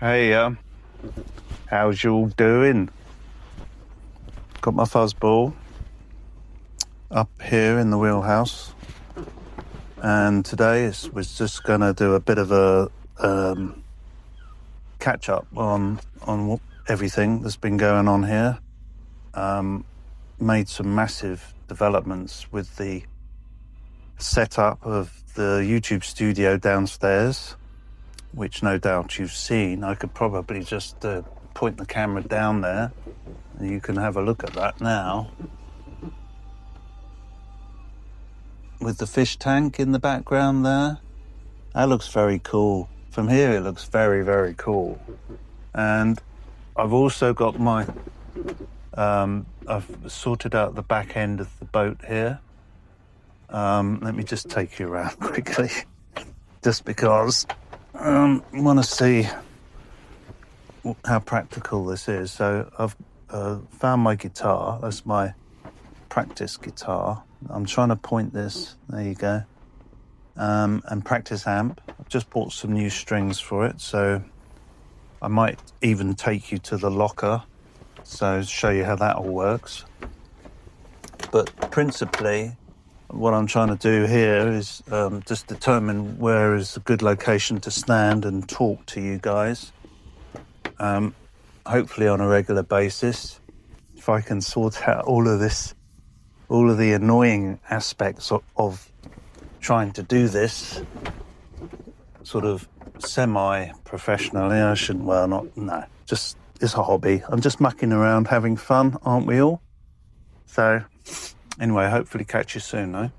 Hey, how's you all doing? Got my fuzzball up here in the wheelhouse, and today was just going to do a bit of a catch up on everything that's been going on here. Made some massive developments with the setup of the YouTube studio downstairs, which no doubt you've seen. I could probably just point the camera down there and you can have a look at that now. With the fish tank in the background there. That looks very cool. From here it looks very, very cool. And I've also got my, I've sorted out the back end of the boat here. Let me just take you around quickly, just because I want to see how practical this is. So I've found my guitar. That's my practice guitar. I'm trying to point this. There you go. And practice amp. I've just bought some new strings for it, so I might even take you to the locker, so show you how that all works. But principally, what I'm trying to do here is just determine where is a good location to stand and talk to you guys. Hopefully on a regular basis. If I can sort out all of the annoying aspects of trying to do this sort of semi-professionally. Just it's a hobby. I'm just mucking around having fun, aren't we all? So anyway, hopefully catch you soon, though.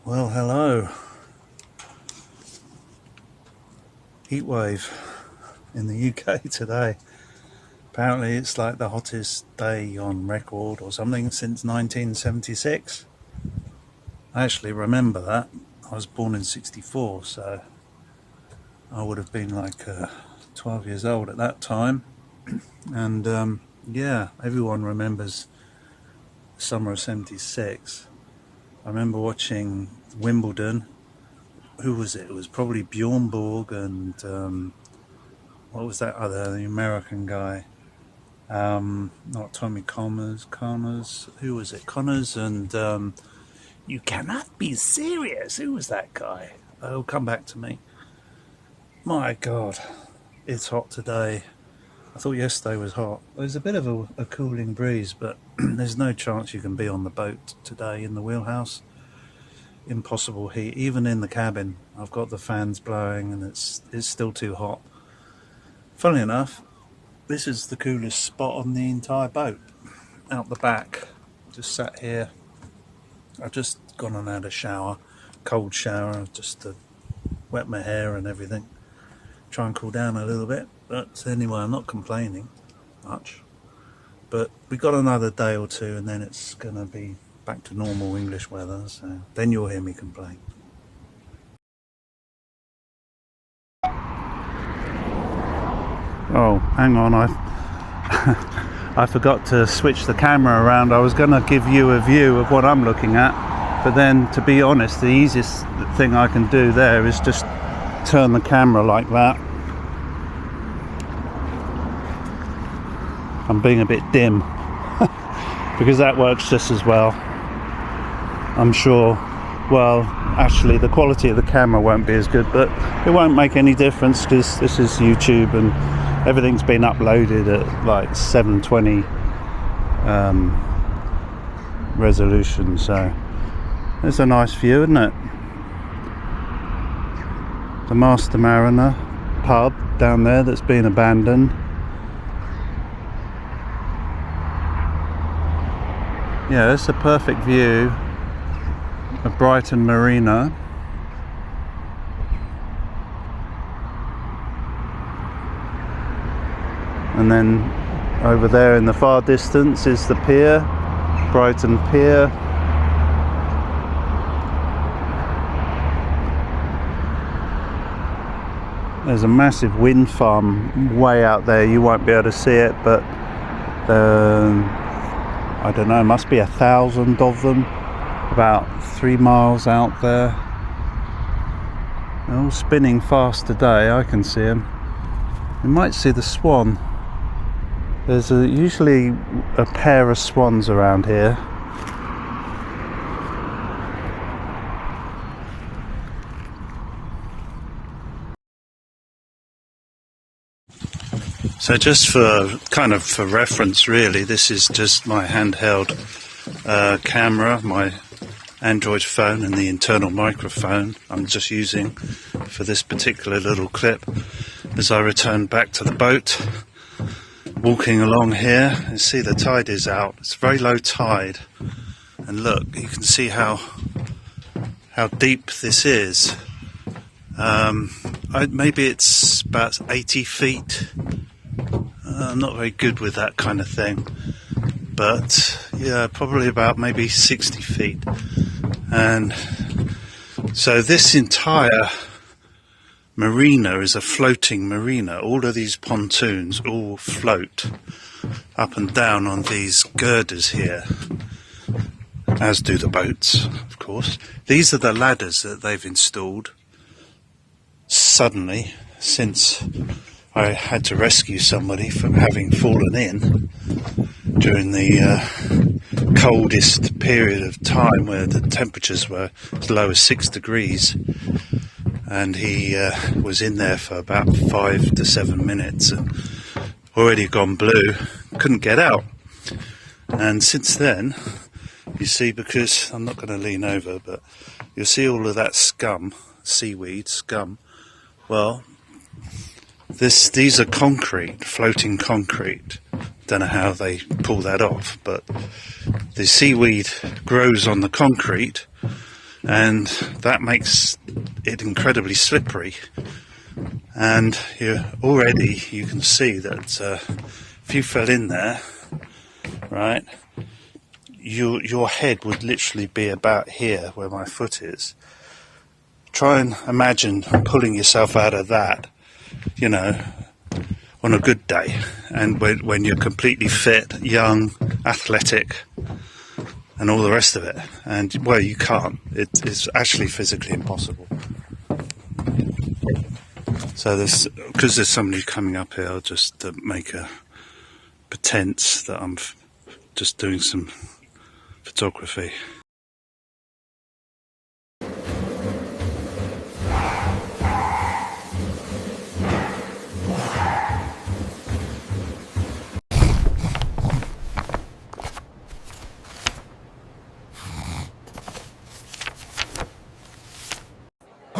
Well, hello. Heatwave in the UK today. Apparently it's like the hottest day on record or something since 1976. I actually remember that. I was born in 64, so I would have been like 12 years old at that time. And yeah, everyone remembers the summer of 76. I remember watching Wimbledon. Who was it? It was probably Bjorn Borg and what was that other, the American guy? Not Tommy Connors. Who was it? Connors and You Cannot Be Serious. Who was that guy? It'll come back to me. My God, it's hot today. I thought yesterday was hot. There's a bit of a cooling breeze, but there's no chance you can be on the boat today in the wheelhouse. Impossible heat. Even in the cabin, I've got the fans blowing and it's still too hot. Funnily enough, this is the coolest spot on the entire boat. Out the back. Just sat here. I've just gone and had a shower. Cold shower, just to wet my hair and everything. Try and cool down a little bit. But anyway, I'm not complaining much. But we got another day or two and then it's going to be back to normal English weather. So then you'll hear me complain. Oh, hang on, I forgot to switch the camera around. I was going to give you a view of what I'm looking at, but then, to be honest, the easiest thing I can do there is just turn the camera like that. I'm being a bit dim, because that works just as well. I'm sure, well, actually the quality of the camera won't be as good, but it won't make any difference because this is YouTube and everything's been uploaded at like 720 resolution, so it's a nice view, isn't it? The Master Mariner pub down there that's been abandoned. Yeah, it's a perfect view of Brighton Marina. And then over there in the far distance is the pier, Brighton Pier. There's a massive wind farm way out there. You won't be able to see it, but I don't know, must be 1,000 of them, about 3 miles out there. They're all spinning fast today. I can see them. You might see the swan. There's usually a pair of swans around here. So just for reference really, this is just my handheld camera, my Android phone, and the internal microphone I'm just using for this particular little clip as I return back to the boat. Walking along here, you see the tide is out. It's very low tide, and look, you can see how deep this is. Maybe it's about 80 feet. I'm not very good with that kind of thing, but yeah, probably about maybe 60 feet. And so this entire marina is a floating marina. All of these pontoons all float up and down on these girders here, as do the boats, of course. These are the ladders that they've installed suddenly since I had to rescue somebody from having fallen in during the coldest period of time where the temperatures were as low as 6 degrees. And he was in there for about 5 to 7 minutes and already gone blue, couldn't get out. And since then, you see, because I'm not going to lean over, but you'll see all of that scum, seaweed scum. Well, these are concrete, floating concrete. Don't know how they pull that off, but the seaweed grows on the concrete, and that makes it incredibly slippery. And you can see that if you fell in there, right, your head would literally be about here where my foot is. Try and imagine pulling yourself out of that, on a good day, and when you're completely fit, young, athletic, and all the rest of it. And well, you can't. It's actually physically impossible. So because there's somebody coming up here, I'll just make a pretense that I'm just doing some photography.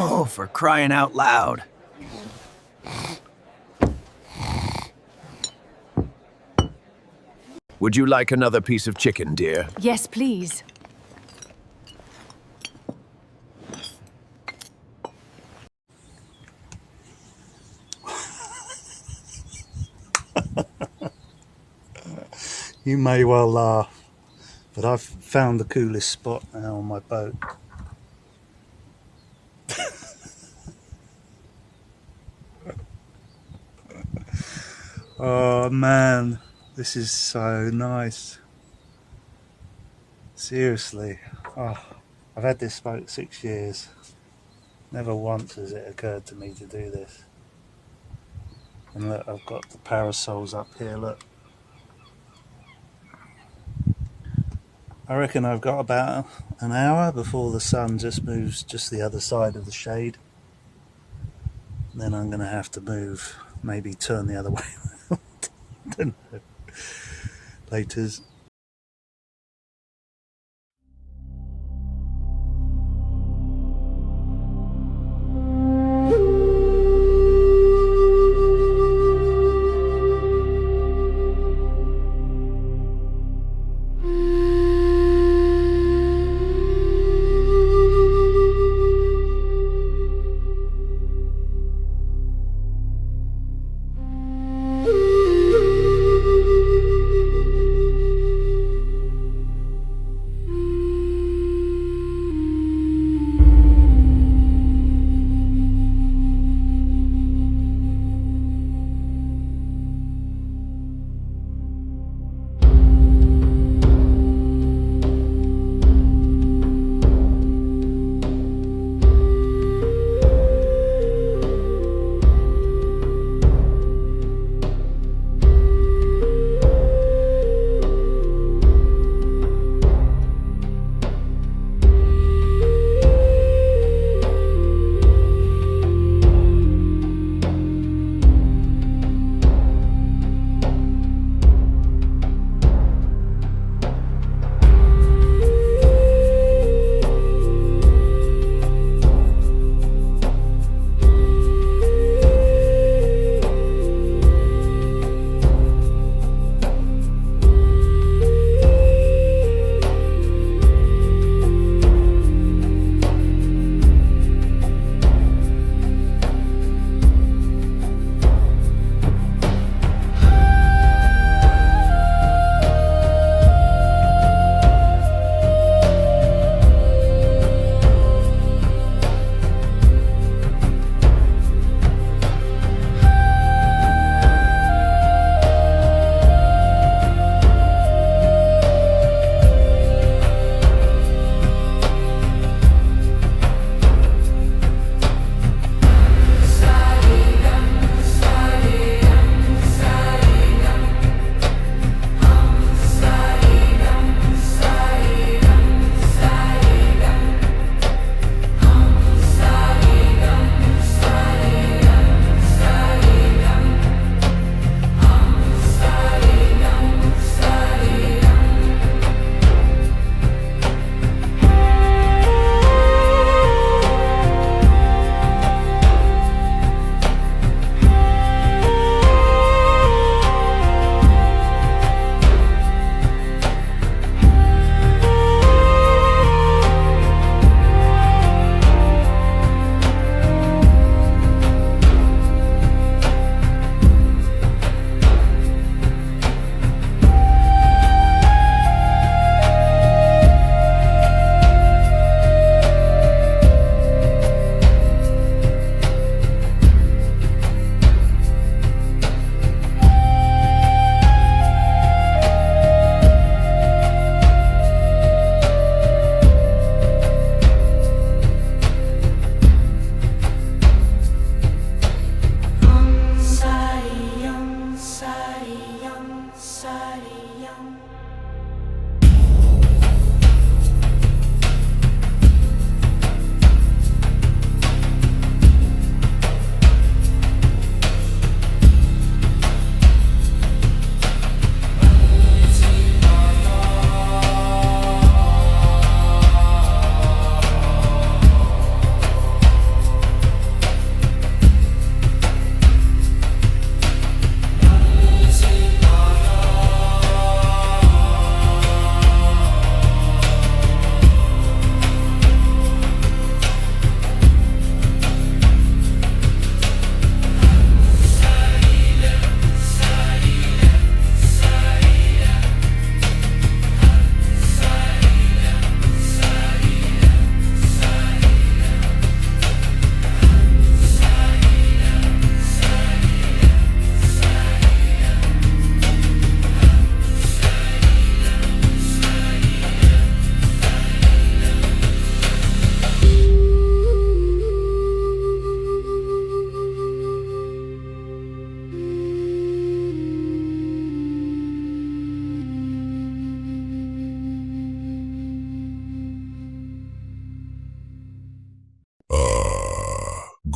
Oh, for crying out loud. Would you like another piece of chicken, dear? Yes, please. You may well laugh, but I've found the coolest spot now on my boat. Oh man, this is so nice. Seriously. Oh, I've had this boat 6 years. Never once has it occurred to me to do this. And look, I've got the parasols up here, look. I reckon I've got about an hour before the sun just moves just the other side of the shade. And then I'm going to have to move, maybe turn the other way. I don't know. Laters.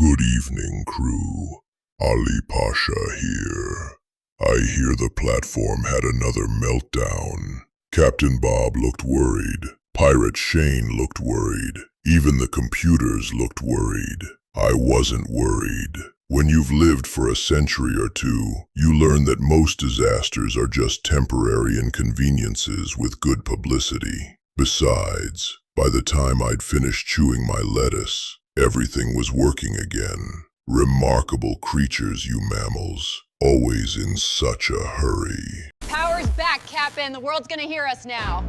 Good evening, crew. Ali Pasha here. I hear the platform had another meltdown. Captain Bob looked worried. Pirate Shane looked worried. Even the computers looked worried. I wasn't worried. When you've lived for a century or two, you learn that most disasters are just temporary inconveniences with good publicity. Besides, by the time I'd finished chewing my lettuce, everything was working again. Remarkable creatures, you mammals, always in such a hurry. Power's back, Captain. The world's gonna hear us now.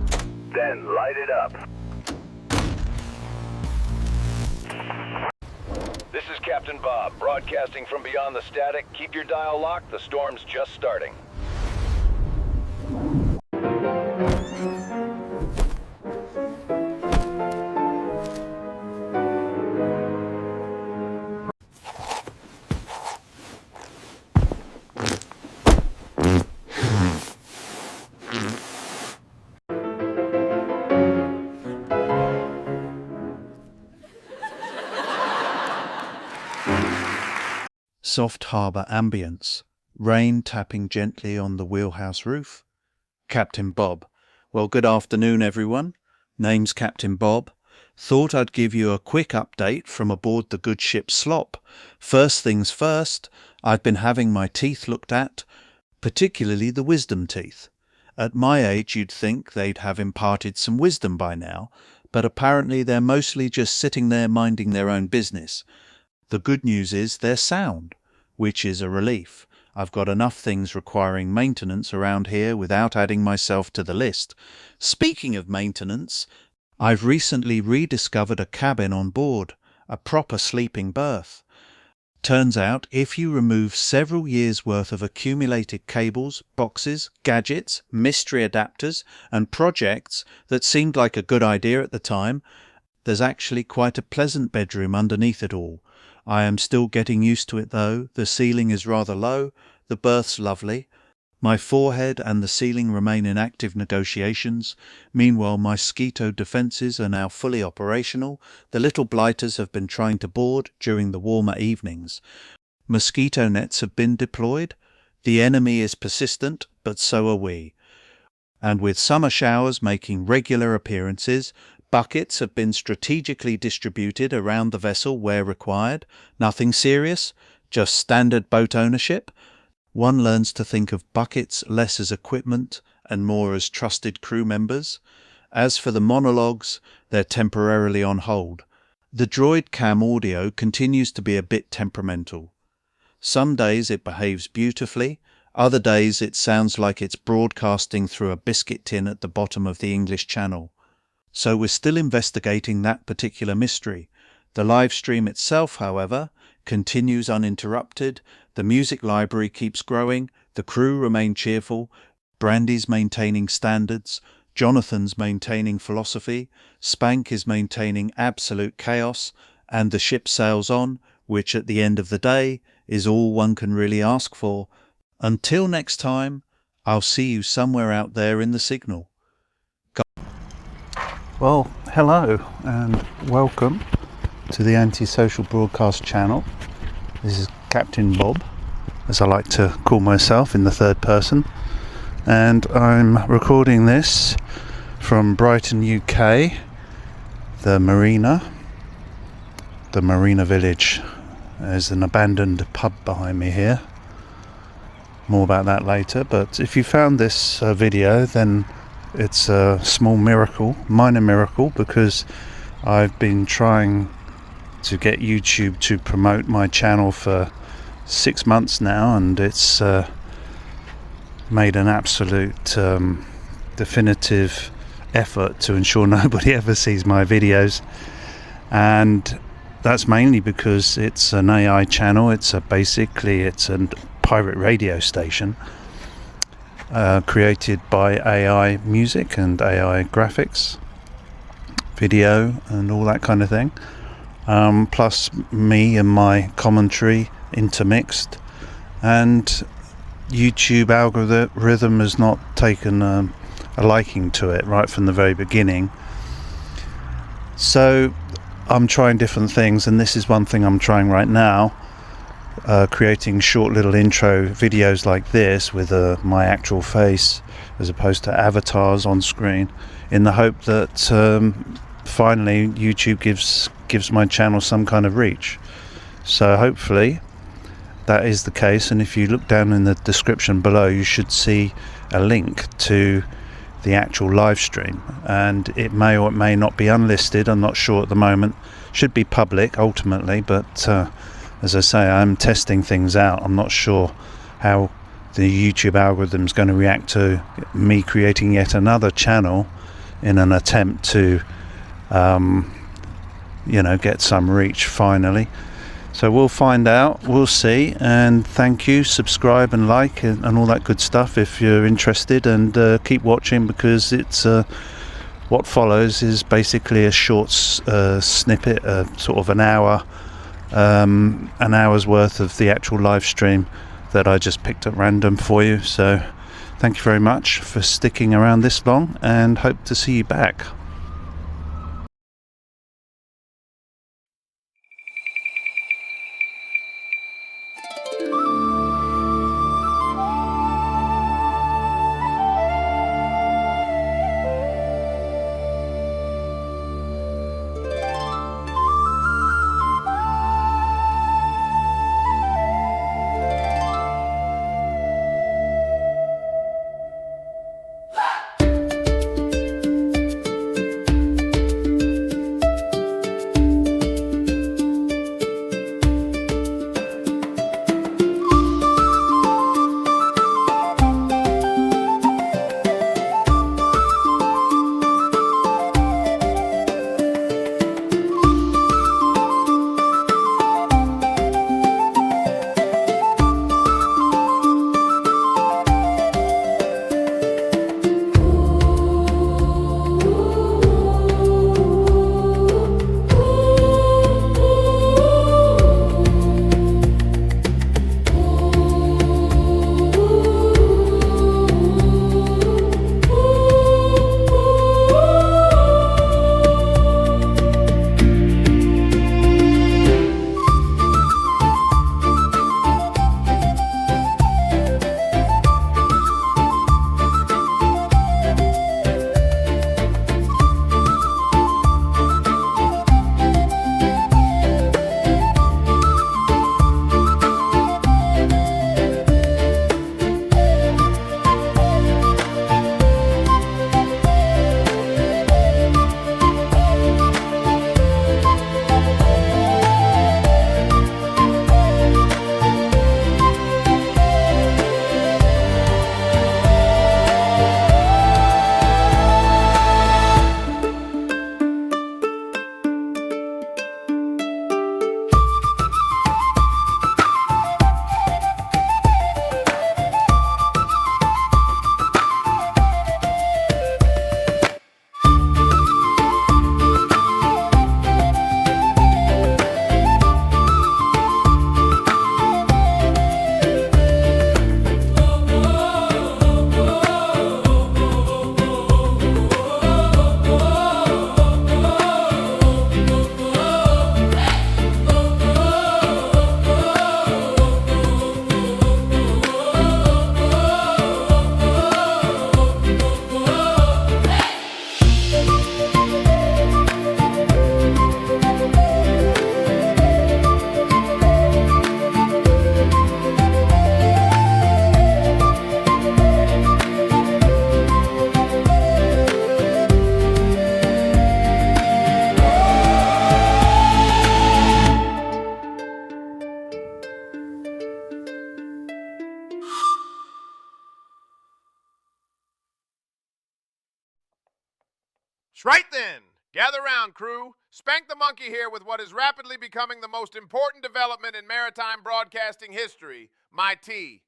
Then light it up. This is Captain Bob, broadcasting from beyond the static. Keep your dial locked, the storm's just starting. Soft harbour ambience, rain tapping gently on the wheelhouse roof. Captain Bob. Well, good afternoon, everyone. Name's Captain Bob. Thought I'd give you a quick update from aboard the good ship Slop. First things first, I've been having my teeth looked at, particularly the wisdom teeth. At my age, you'd think they'd have imparted some wisdom by now, but apparently they're mostly just sitting there minding their own business. The good news is they're sound, which is a relief. I've got enough things requiring maintenance around here without adding myself to the list. Speaking of maintenance, I've recently rediscovered a cabin on board, a proper sleeping berth. Turns out if you remove several years' worth of accumulated cables, boxes, gadgets, mystery adapters and projects that seemed like a good idea at the time, there's actually quite a pleasant bedroom underneath it all. I am still getting used to it though. The ceiling is rather low, the berth's lovely. My forehead and the ceiling remain in active negotiations. Meanwhile, mosquito defences are now fully operational. The little blighters have been trying to board during the warmer evenings. Mosquito nets have been deployed. The enemy is persistent, but so are we. And with summer showers making regular appearances, buckets have been strategically distributed around the vessel where required. Nothing serious, just standard boat ownership. One learns to think of buckets less as equipment and more as trusted crew members. As for the monologues, they're temporarily on hold. The droid cam audio continues to be a bit temperamental. Some days it behaves beautifully, other days it sounds like it's broadcasting through a biscuit tin at the bottom of the English Channel. So we're still investigating that particular mystery. The live stream itself, however, continues uninterrupted. The music library keeps growing. The crew remain cheerful. Brandy's maintaining standards. Jonathan's maintaining philosophy. Spank is maintaining absolute chaos. And the ship sails on, which at the end of the day is all one can really ask for. Until next time, I'll see you somewhere out there in the signal. Well, hello and welcome to the Antisocial Broadcast channel. This is Captain Bob, as I like to call myself in the third person, and I'm recording this from Brighton, UK, the Marina Village. There's an abandoned pub behind me here. More about that later, but if you found this video, then it's a small miracle, minor miracle, because I've been trying to get YouTube to promote my channel for 6 months now, and it's made an absolute definitive effort to ensure nobody ever sees my videos. And that's mainly because it's an AI channel. It's a pirate radio station created by AI music and AI graphics, video and all that kind of thing, plus me and my commentary intermixed. And YouTube algorithm has not taken a liking to it right from the very beginning. So I'm trying different things, and this is one thing I'm trying right now, creating short little intro videos like this with my actual face as opposed to avatars on screen, in the hope that finally YouTube gives my channel some kind of reach. So hopefully that is the case, and if you look down in the description below, you should see a link to the actual live stream, and it may or it may not be unlisted. I'm not sure at the moment. Should be public ultimately, but as I say, I'm testing things out. I'm not sure how the YouTube algorithm is going to react to me creating yet another channel in an attempt to get some reach finally. So we'll find out, we'll see, and thank you. Subscribe and like and all that good stuff if you're interested, and keep watching, because it's what follows is basically a short snippet, sort of an hour's worth of the actual live stream that I just picked at random for you. So thank you very much for sticking around this long, and hope to see you back. Right then, gather round, crew. Spank the Monkey here with what is rapidly becoming the most important development in maritime broadcasting history, my tea.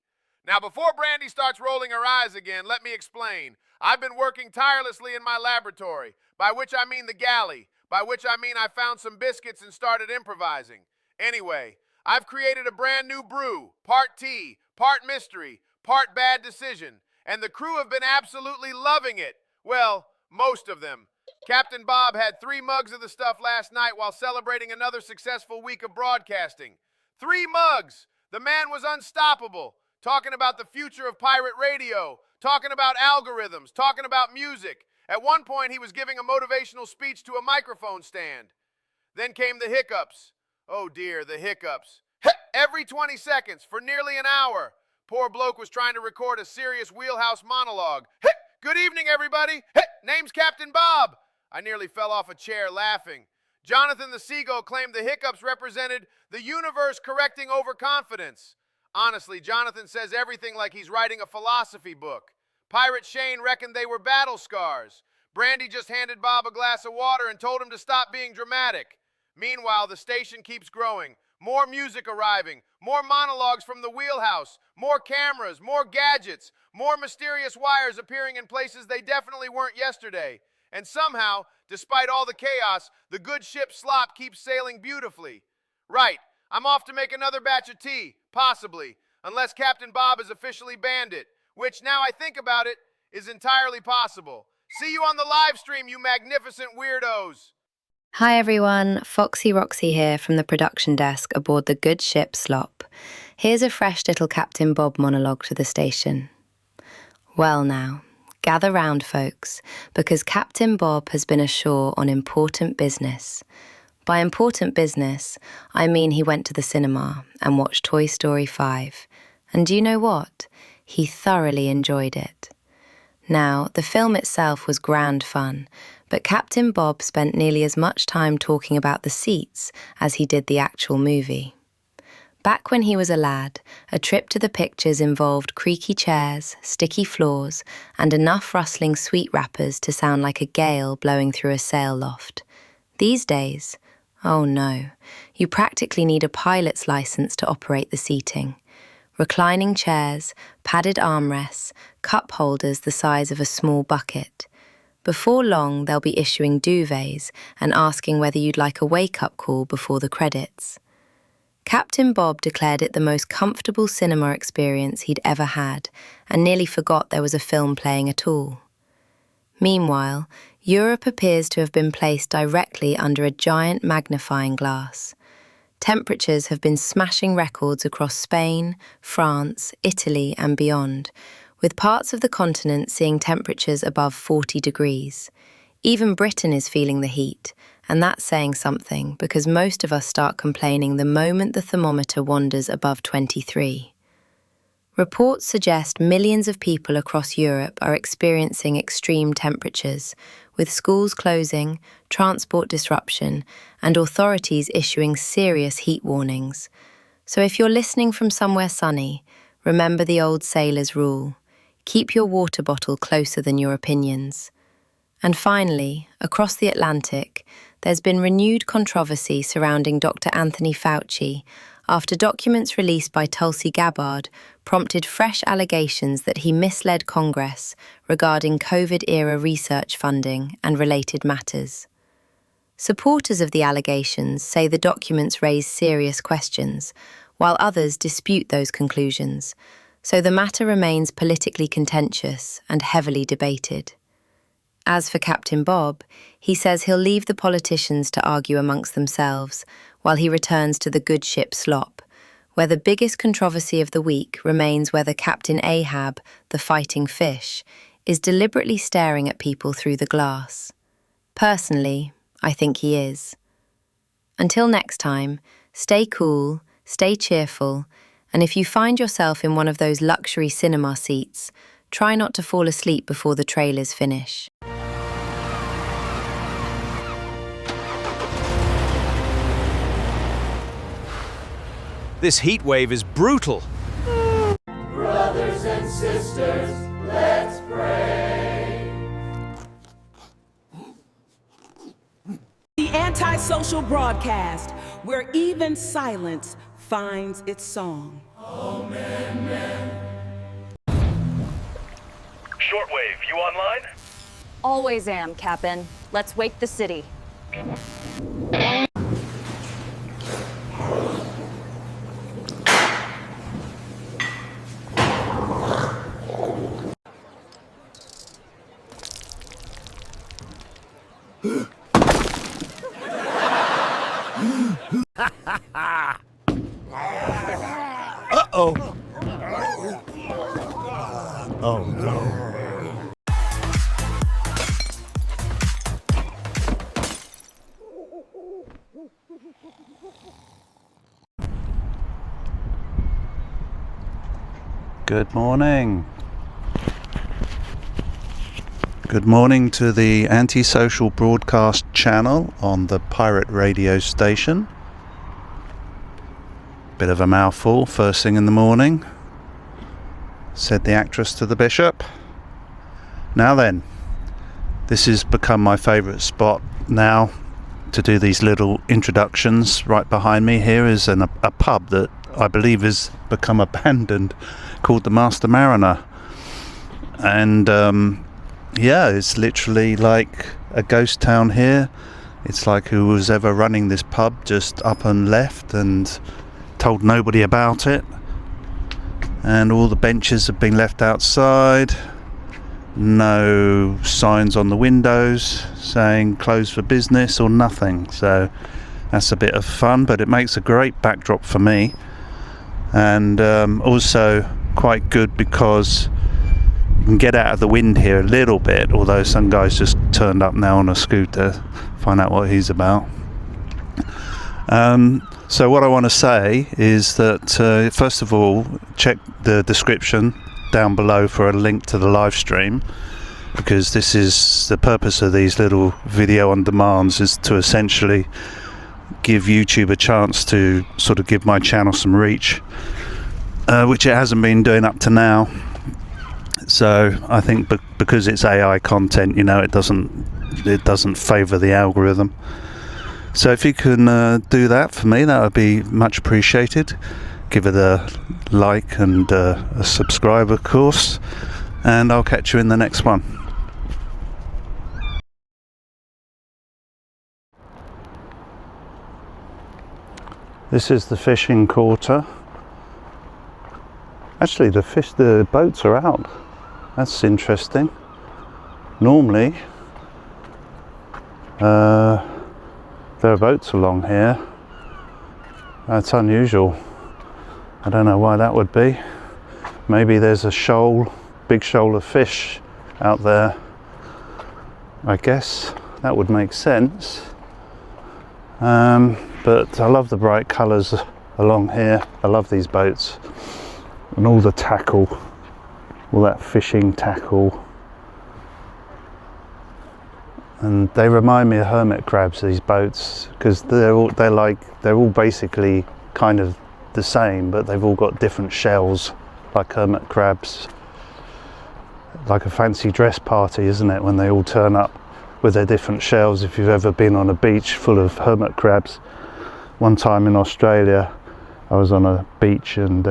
Now, before Brandy starts rolling her eyes again, let me explain. I've been working tirelessly in my laboratory, by which I mean the galley, by which I mean I found some biscuits and started improvising. Anyway, I've created a brand new brew, part tea, part mystery, part bad decision, and the crew have been absolutely loving it. Well, most of them. Captain Bob had 3 mugs of the stuff last night while celebrating another successful week of broadcasting. 3 mugs! The man was unstoppable, talking about the future of pirate radio, talking about algorithms, talking about music. At one point, he was giving a motivational speech to a microphone stand. Then came the hiccups. Oh dear, the hiccups. Every 20 seconds for nearly an hour. Poor bloke was trying to record a serious wheelhouse monologue. Good evening, everybody. Name's Captain Bob. I nearly fell off a chair laughing. Jonathan the Seagull claimed the hiccups represented the universe correcting overconfidence. Honestly, Jonathan says everything like he's writing a philosophy book. Pirate Shane reckoned they were battle scars. Brandy just handed Bob a glass of water and told him to stop being dramatic. Meanwhile, the station keeps growing. More music arriving, more monologues from the wheelhouse, more cameras, more gadgets, more mysterious wires appearing in places they definitely weren't yesterday. And somehow, despite all the chaos, the good ship Slop keeps sailing beautifully. Right, I'm off to make another batch of tea, possibly, unless Captain Bob has officially banned it, which, now I think about it, is entirely possible. See you on the live stream, you magnificent weirdos! Hi everyone, Foxy Roxy here from the production desk aboard the good ship Slop. Here's a fresh little Captain Bob monologue to the station. Well now, gather round folks, because Captain Bob has been ashore on important business. By important business, I mean he went to the cinema and watched Toy Story 5. And do you know what? He thoroughly enjoyed it. Now, the film itself was grand fun, but Captain Bob spent nearly as much time talking about the seats as he did the actual movie. Back when he was a lad, a trip to the pictures involved creaky chairs, sticky floors, and enough rustling sweet wrappers to sound like a gale blowing through a sail loft. These days, oh no, you practically need a pilot's license to operate the seating. Reclining chairs, padded armrests, cup holders the size of a small bucket. Before long, they'll be issuing duvets and asking whether you'd like a wake-up call before the credits. Captain Bob declared it the most comfortable cinema experience he'd ever had and nearly forgot there was a film playing at all. Meanwhile, Europe appears to have been placed directly under a giant magnifying glass. Temperatures have been smashing records across Spain, France, Italy and beyond, with parts of the continent seeing temperatures above 40 degrees. Even Britain is feeling the heat, and that's saying something because most of us start complaining the moment the thermometer wanders above 23. Reports suggest millions of people across Europe are experiencing extreme temperatures, with schools closing, transport disruption, and authorities issuing serious heat warnings. So if you're listening from somewhere sunny, remember the old sailor's rule. Keep your water bottle closer than your opinions. And finally, across the Atlantic, there's been renewed controversy surrounding Dr. Anthony Fauci after documents released by Tulsi Gabbard prompted fresh allegations that he misled Congress regarding COVID-era research funding and related matters. Supporters of the allegations say the documents raise serious questions, while others dispute those conclusions, so the matter remains politically contentious and heavily debated. As for Captain Bob, he says he'll leave the politicians to argue amongst themselves while he returns to the good ship Slop, where the biggest controversy of the week remains whether Captain Ahab, the fighting fish, is deliberately staring at people through the glass. Personally, I think he is. Until next time, stay cool, stay cheerful, and if you find yourself in one of those luxury cinema seats, try not to fall asleep before the trailers finish. This heat wave is brutal. Brothers and sisters, let's pray. The Antisocial Broadcast, where even silence finds its song. Shortwave, you online? Always am, Captain. Let's wake the city. Uh-oh. Oh, no. Good morning. Good morning to the Antisocial Broadcast channel on the pirate radio station. Bit of a mouthful first thing in the morning, said the actress to the bishop. Now then, this has become my favourite spot now to do these little introductions. Right behind me here is a pub that I believe has become abandoned, called the Master Mariner. And yeah, it's literally like a ghost town here. It's like who was ever running this pub just up and left and told nobody about it. And all the benches have been left outside. No signs on the windows saying closed for business or nothing. So that's a bit of fun, but it makes a great backdrop for me. And also quite good because you can get out of the wind here a little bit, although some guy's just turned up now on a scooter. Find out what he's about. So what I want to say is that first of all, check the description down below for a link to the live stream, because this is the purpose of these little video on demands, is to essentially give YouTube a chance to sort of give my channel some reach, which it hasn't been doing up to now. So I think because it's AI content, you know, it doesn't favour the algorithm. So if you can do that for me, that would be much appreciated. Give it a like and a subscribe, of course, and I'll catch you in the next one. This is the fishing quarter. Actually, the boats are out. That's interesting. Normally, there are boats along here. That's unusual. I don't know why that would be. Maybe there's a shoal, big shoal of fish out there. I guess that would make sense. But I love the bright colours along here. I love these boats and all the tackle, all that fishing tackle. And they remind me of hermit crabs, these boats, because they're all basically kind of the same, but they've all got different shells, like hermit crabs. Like a fancy dress party, isn't it, when they all turn up with their different shells? If you've ever been on a beach full of hermit crabs. One time in Australia, I was on a beach and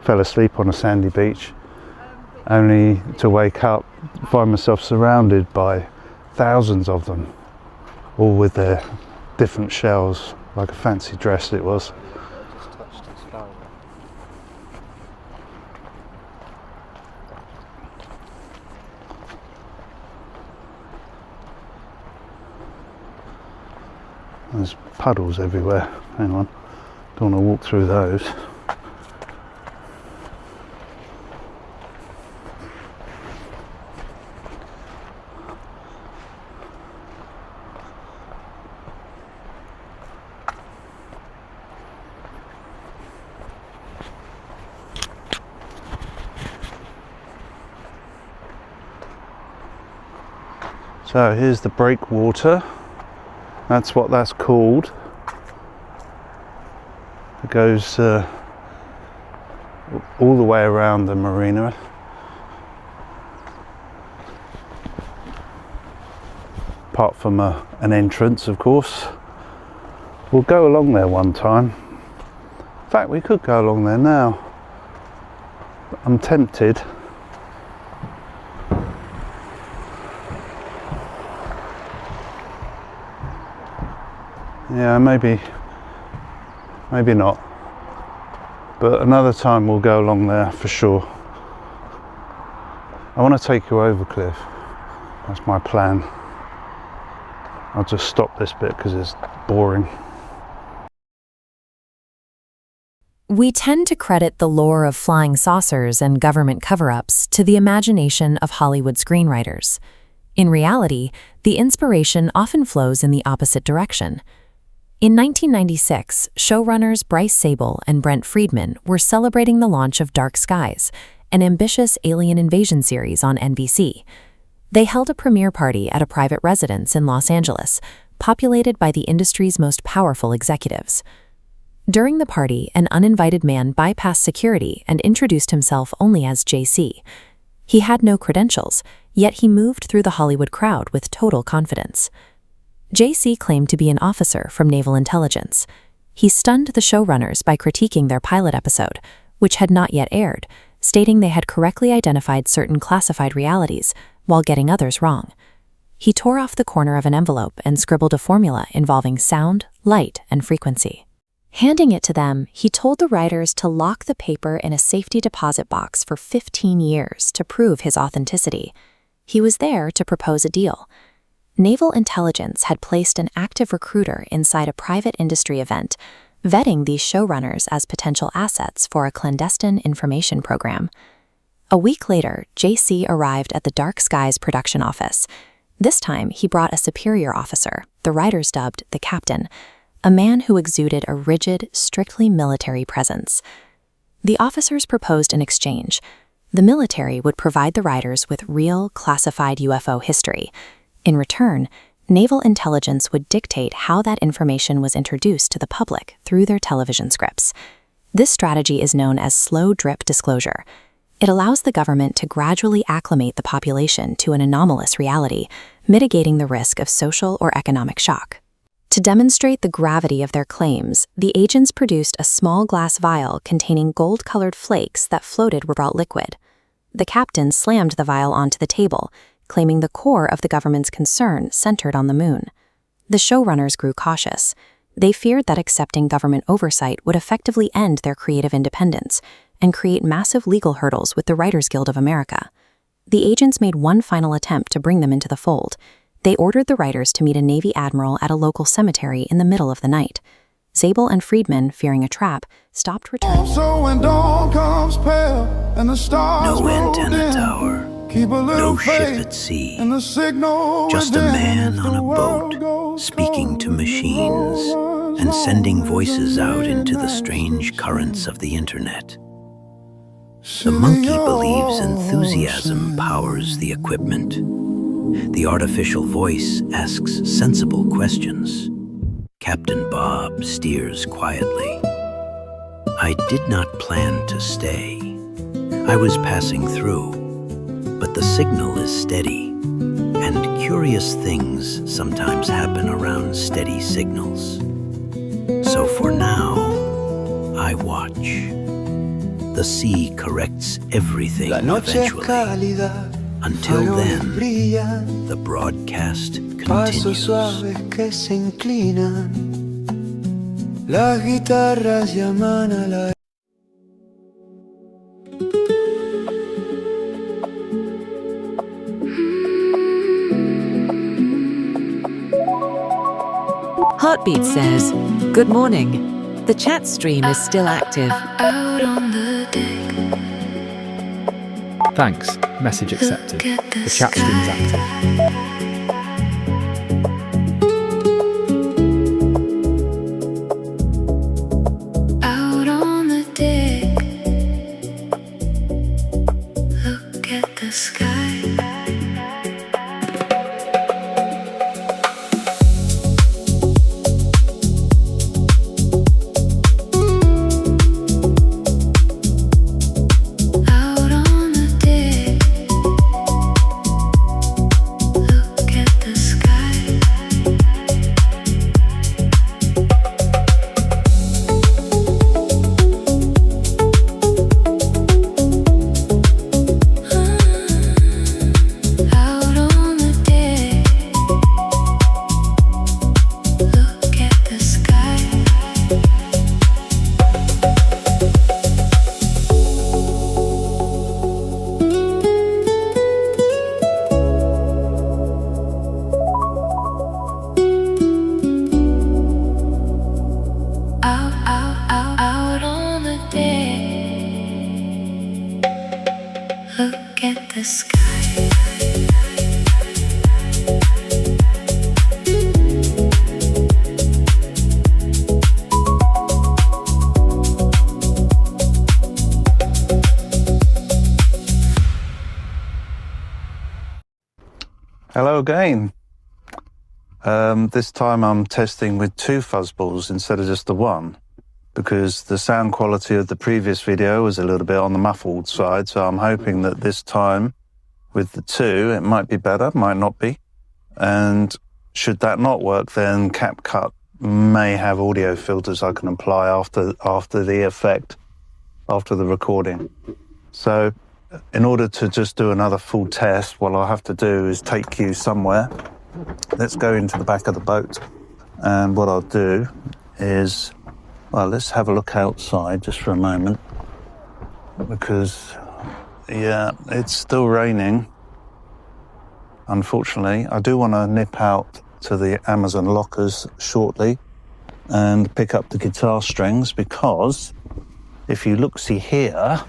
fell asleep on a sandy beach, only to wake up, find myself surrounded by thousands of them, all with their different shells, like a fancy dress it was. There's puddles everywhere. Hang on, don't want to walk through those. So here's the breakwater. That's what that's called. It goes all the way around the marina. Apart from an entrance, of course. We'll go along there one time. In fact, we could go along there now. I'm tempted. Yeah, maybe not. But another time we'll go along there for sure. I want to take you over, Cliff. That's my plan. I'll just stop this bit because it's boring. We tend to credit the lore of flying saucers and government cover-ups to the imagination of Hollywood screenwriters. In reality, the inspiration often flows in the opposite direction. In 1996, showrunners Bryce Sable and Brent Friedman were celebrating the launch of Dark Skies, an ambitious alien invasion series on NBC. They held a premiere party at a private residence in Los Angeles, populated by the industry's most powerful executives. During the party, an uninvited man bypassed security and introduced himself only as JC. He had no credentials, yet he moved through the Hollywood crowd with total confidence. JC claimed to be an officer from Naval Intelligence. He stunned the showrunners by critiquing their pilot episode, which had not yet aired, stating they had correctly identified certain classified realities while getting others wrong. He tore off the corner of an envelope and scribbled a formula involving sound, light, and frequency. Handing it to them, he told the writers to lock the paper in a safety deposit box for 15 years to prove his authenticity. He was there to propose a deal. Naval Intelligence had placed an active recruiter inside a private industry event, vetting these showrunners as potential assets for a clandestine information program. A week later, JC arrived at the Dark Skies production office. This time, he brought a superior officer, the writers dubbed the Captain, a man who exuded a rigid, strictly military presence. The officers proposed an exchange. The military would provide the writers with real, classified UFO history. In return, Naval Intelligence would dictate how that information was introduced to the public through their television scripts. This strategy is known as slow drip disclosure. It allows the government to gradually acclimate the population to an anomalous reality, mitigating the risk of social or economic shock. To demonstrate the gravity of their claims, the agents produced a small glass vial containing gold-colored flakes that floated without liquid. The captain slammed the vial onto the table, claiming the core of the government's concern centered on the moon. The showrunners grew cautious. They feared that accepting government oversight would effectively end their creative independence and create massive legal hurdles with the Writers Guild of America. The agents made one final attempt to bring them into the fold. They ordered the writers to meet a Navy admiral at a local cemetery in the middle of the night. Sable and Friedman, fearing a trap, stopped returning. So when dawn comes pale and the stars no antenna tower, no ship at sea, just a man on a boat speaking to machines and sending voices out into the strange currents of the internet. The monkey believes enthusiasm powers the equipment. The artificial voice asks sensible questions. Captain Bob steers quietly. I did not plan to stay. I was passing through, but the signal is steady, and curious things sometimes happen around steady signals. So for now, I watch. The sea corrects everything eventually. Until then, the broadcast continues. Heartbeat says, "Good morning. The chat stream is still active." Thanks. Message accepted. The chat stream is active. Look at the sky. Hello again. This time I'm testing with 2 fuzzballs instead of just the one, because the sound quality of the previous video was a little bit on the muffled side, so I'm hoping that this time with the 2 it might be better, might not be. And should that not work, then CapCut may have audio filters I can apply after the effect, after the recording. So in order to just do another full test, what I'll have to do is take you somewhere. Let's go into the back of the boat. And what I'll do is, well, let's have a look outside just for a moment. Because, yeah, it's still raining. Unfortunately, I do want to nip out to the Amazon lockers shortly and pick up the guitar strings, because if you look-see here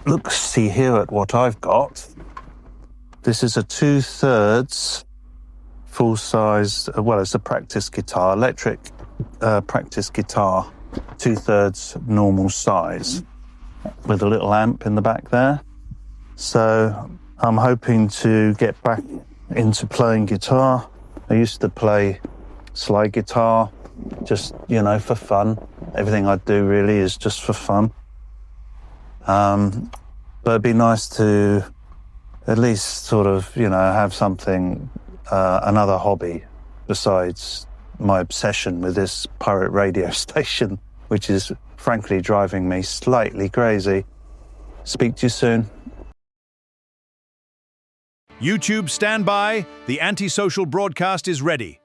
at what I've got. This is a 2/3 full-size, well, it's a practice guitar, electric practice guitar, 2/3 normal size, with a little amp in the back there. So I'm hoping to get back into playing guitar. I used to play slide guitar, just, you know, for fun. Everything I do really is just for fun. But it'd be nice to at least sort of, you know, have something, another hobby besides my obsession with this pirate radio station, which is frankly driving me slightly crazy. Speak to you soon. YouTube, stand by. The Antisocial Broadcast is ready.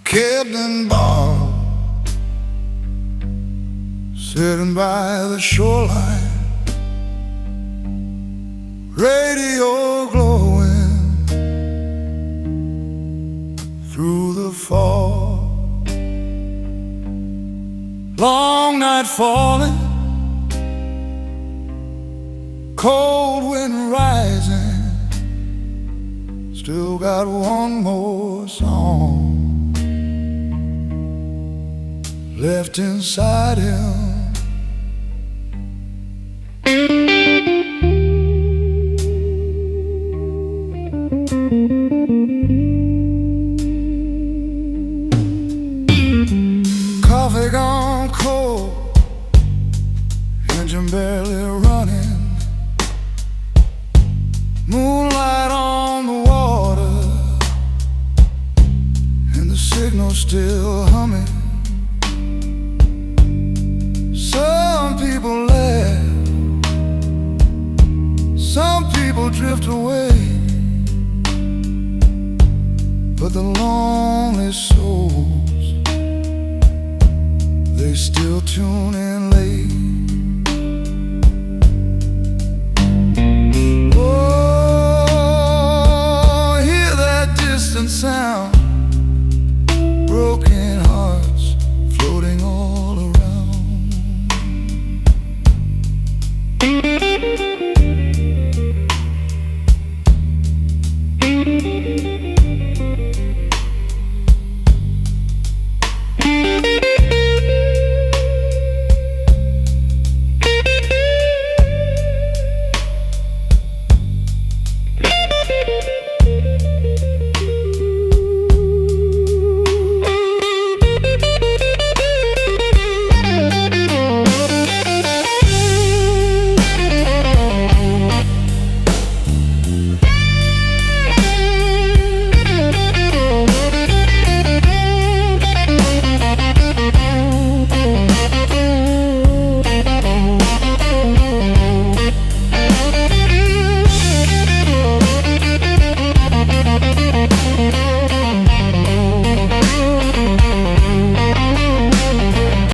Captain Bob, sitting by the shoreline, radio glowing through the fog. Long night falling, cold wind rising, still got one more song left inside him. Coffee gone cold, engine barely running, moonlight on the water, and the signal still humming. Some people laugh, some people drift away, but the lonely souls, they still tune in late.